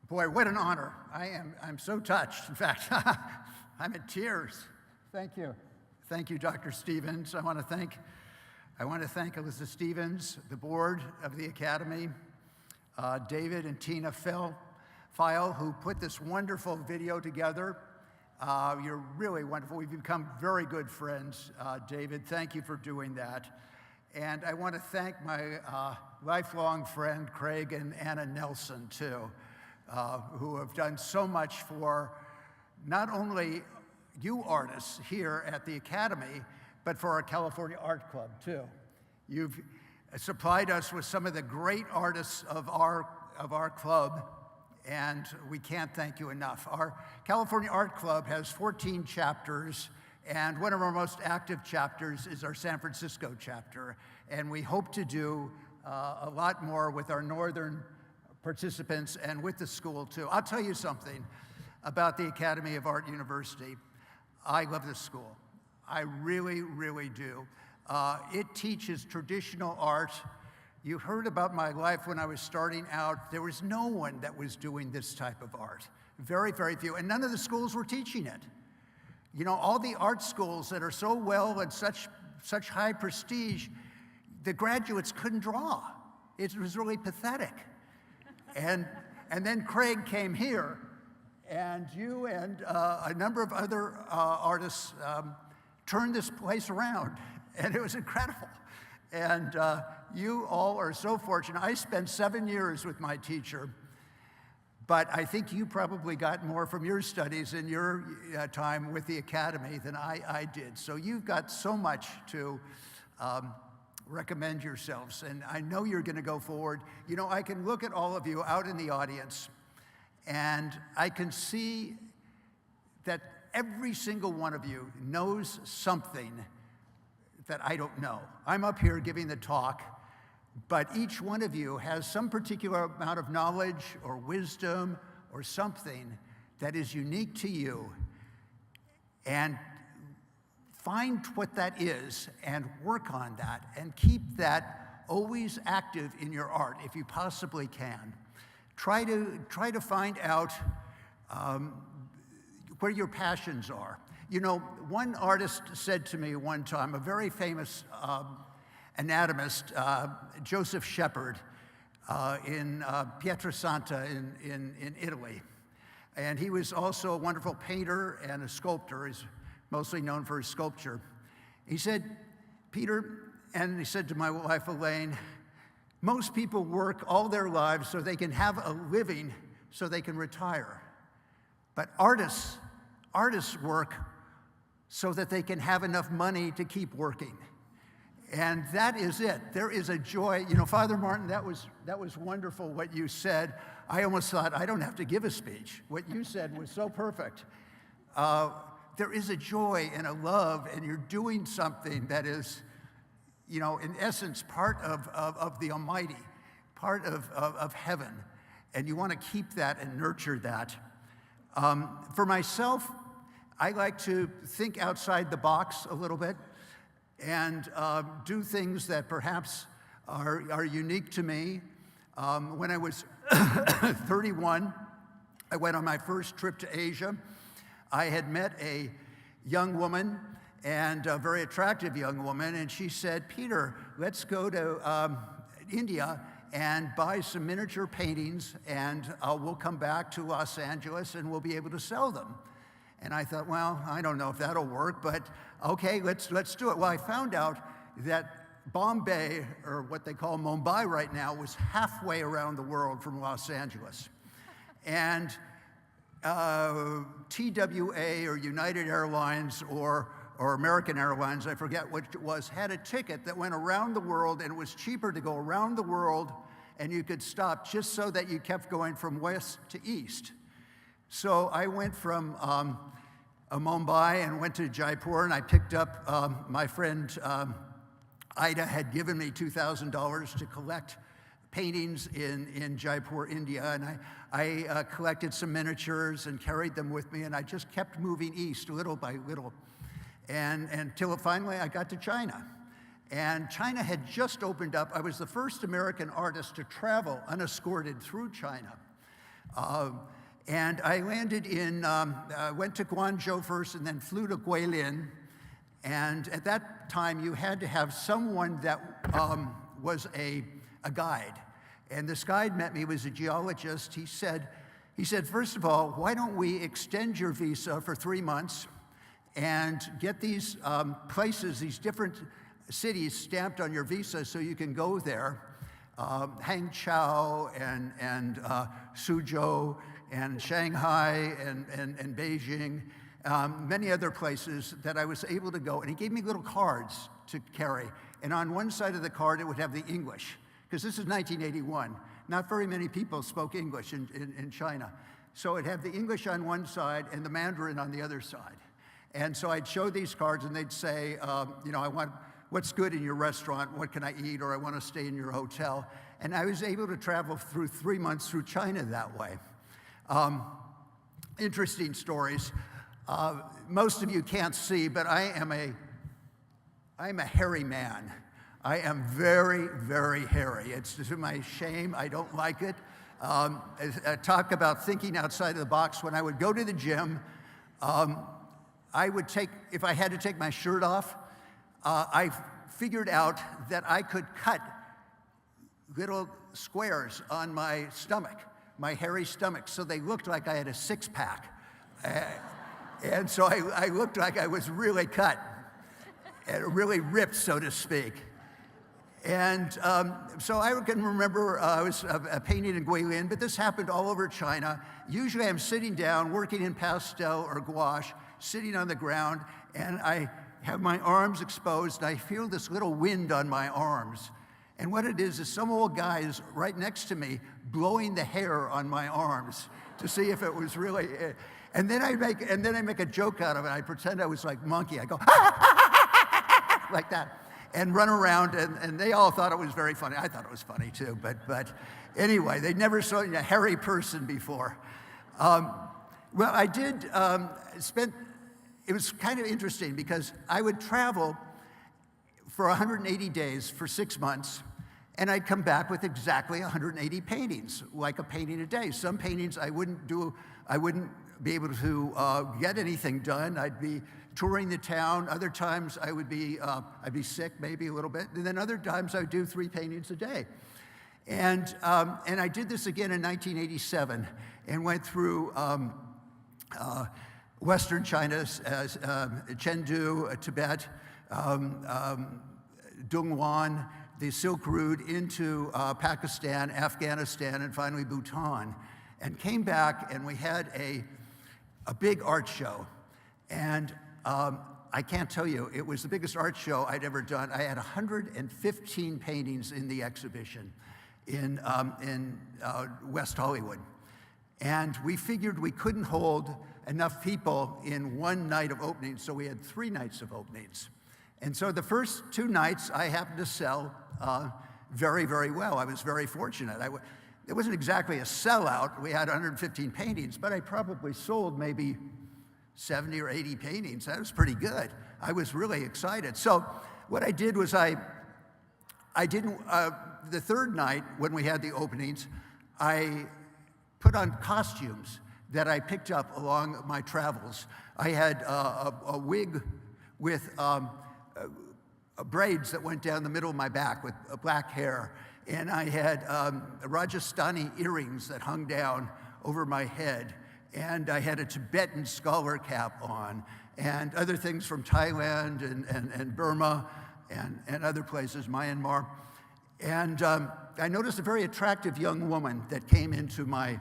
Boy, what an honor. I'm so touched. In fact, I'm in tears. Thank you. Thank you, Dr. Stevens. I want to thank Elizabeth Stevens, the board of the Academy, David and Tina File, who put this wonderful video together. You're really wonderful. We've become very good friends, David. Thank you for doing that. And I want to thank my lifelong friend, Craig and Anna Nelson, too, who have done so much for not only you artists here at the Academy, but for our California Art Club, too. You've supplied us with some of the great artists of our club, and we can't thank you enough. Our California Art Club has 14 chapters, and one of our most active chapters is our San Francisco chapter, and we hope to do a lot more with our northern participants and with the school, too. I'll tell you something about the Academy of Art University. I love this school. I really, really do. It teaches traditional art. You heard about my life when I was starting out. There was no one that was doing this type of art. Very, very few. And none of the schools were teaching it. You know, all the art schools that are so well and such high prestige, the graduates couldn't draw. It was really pathetic. And then Craig came here, and you and a number of other artists turned this place around, and it was incredible. And you all are so fortunate. I spent 7 years with my teacher, but I think you probably got more from your studies in your time with the Academy than I did. So you've got so much to recommend yourselves, and I know you're going to go forward. You know, I can look at all of you out in the audience, and I can see that every single one of you knows something that I don't know. I'm up here giving the talk, but each one of you has some particular amount of knowledge or wisdom or something that is unique to you, and find what that is and work on that and keep that always active in your art if you possibly can. Try to find out where your passions are. You know, one artist said to me one time, a very famous anatomist, Joseph Shepard, in Pietrasanta in Italy. And he was also a wonderful painter and a sculptor. He's mostly known for his sculpture. He said, Peter, and he said to my wife, Elaine, most people work all their lives so they can have a living so they can retire. But artists work so that they can have enough money to keep working. And that is it. There is a joy. You know, Father Martin, that was wonderful what you said. I almost thought, I don't have to give a speech. What you said was so perfect. There is a joy and a love, and you're doing something that is, you know, in essence, part of the Almighty, part of heaven. And you want to keep that and nurture that. For myself, I like to think outside the box a little bit and do things that perhaps are unique to me. When I was 31, I went on my first trip to Asia. I had met a young woman, and a very attractive young woman, and she said, Peter, let's go to India and buy some miniature paintings, and we'll come back to Los Angeles and we'll be able to sell them. And I thought, well, I don't know if that'll work, but okay, let's do it. Well, I found out that Bombay, or what they call Mumbai right now, was halfway around the world from Los Angeles. And TWA, or United Airlines, or American Airlines, I forget what it was, had a ticket that went around the world, and it was cheaper to go around the world, and you could stop just so that you kept going from west to east. So I went from Mumbai and went to Jaipur, and I picked up my friend Ida had given me $2,000 to collect paintings in Jaipur, India, and I collected some miniatures and carried them with me, and I just kept moving east little by little, and until finally I got to China. And China had just opened up. I was the first American artist to travel unescorted through China. And I landed went to Guangzhou first and then flew to Guilin. And at that time, you had to have someone that was a guide. And this guide met me, was a geologist. He said, first of all, why don't we extend your visa for 3 months and get these places, these different cities stamped on your visa so you can go there. Hangzhou and Suzhou and Shanghai and Beijing, many other places that I was able to go. And he gave me little cards to carry. And on one side of the card, it would have the English, because this is 1981. Not very many people spoke English in China. So it had the English on one side and the Mandarin on the other side. And so I'd show these cards and they'd say, I want, what's good in your restaurant? What can I eat? Or I want to stay in your hotel. And I was able to travel through 3 months through China that way. Interesting stories. Most of you can't see, but I'm a hairy man. I am very, very hairy. It's to my shame. I don't like it. I talk about thinking outside of the box. When I would go to the gym, I would if I had to take my shirt off, I figured out that I could cut little squares on my stomach, my hairy stomach, so they looked like I had a six-pack. And so I looked like I was really cut, really ripped, so to speak. And so I can remember I was painting in Guilin, but this happened all over China. Usually I'm sitting down, working in pastel or gouache, sitting on the ground, and I have my arms exposed, and I feel this little wind on my arms. And what it is some old guy is right next to me blowing the hair on my arms to see if it was really it. And then I make a joke out of it. I pretend I was like Monkey. I go, like that, and run around, and they all thought it was very funny. I thought it was funny too, but anyway, they'd never seen a hairy person before. Well, I did it was kind of interesting because I would travel for 180 days for 6 months, and I'd come back with exactly 180 paintings, like a painting a day. Some paintings I wouldn't be able to get anything done. I'd be touring the town. Other times I'd be sick maybe a little bit, and then other times I'd do 3 paintings a day. And I did this again in 1987 and went through Western China, Chengdu, Tibet, Dongguan, the Silk Route into Pakistan, Afghanistan, and finally Bhutan, and came back, and we had a big art show. And I can't tell you, it was the biggest art show I'd ever done. I had 115 paintings in the exhibition in West Hollywood. And we figured we couldn't hold enough people in one night of openings, so we had 3 nights of openings. And so the first 2 nights I happened to sell very, very well. I was very fortunate. It wasn't exactly a sellout. We had 115 paintings, but I probably sold maybe 70 or 80 paintings. That was pretty good. I was really excited. So what I did was the 3rd night when we had the openings, I put on costumes that I picked up along my travels. I had a wig with braids that went down the middle of my back with black hair. And I had Rajasthani earrings that hung down over my head. And I had a Tibetan scholar cap on, and other things from Thailand and Burma and other places, Myanmar. And I noticed a very attractive young woman that came into my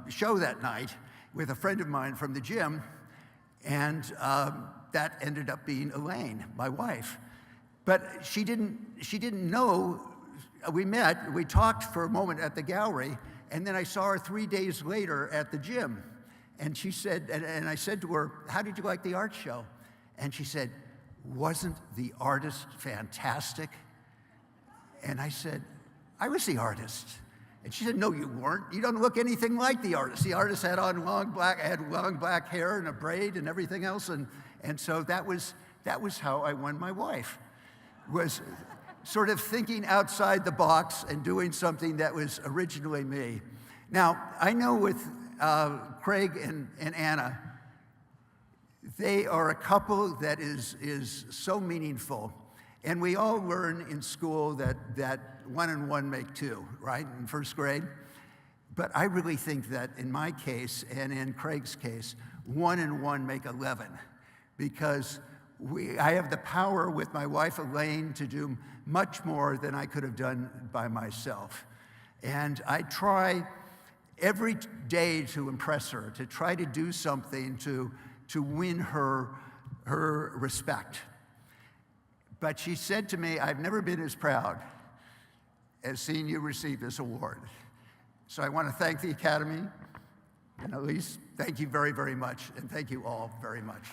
show that night with a friend of mine from the gym, and that ended up being Elaine, my wife. But she didn't know. We met, we talked for a moment at the gallery, and then I saw her 3 days later at the gym. And she said, and I said to her, "How did you like the art show?" And she said, "Wasn't the artist fantastic?" And I said, "I was the artist." And she said, "No, you weren't. You don't look anything like the artist. The artist had on long black hair and a braid and everything else." And so that was how I won my wife, was sort of thinking outside the box and doing something that was originally me. Now, I know with Craig and Anna, they are a couple that is so meaningful. And we all learn in school that 1 and 1 make 2, right, in first grade. But I really think that in my case and in Craig's case, 1 and 1 make 11, because I have the power with my wife Elaine to do much more than I could have done by myself. And I try every day to impress her, to try to do something to win her respect. But she said to me, I've never been as proud as seeing you receive this award. So I want to thank the Academy, and Elise, thank you very, very much, and thank you all very much.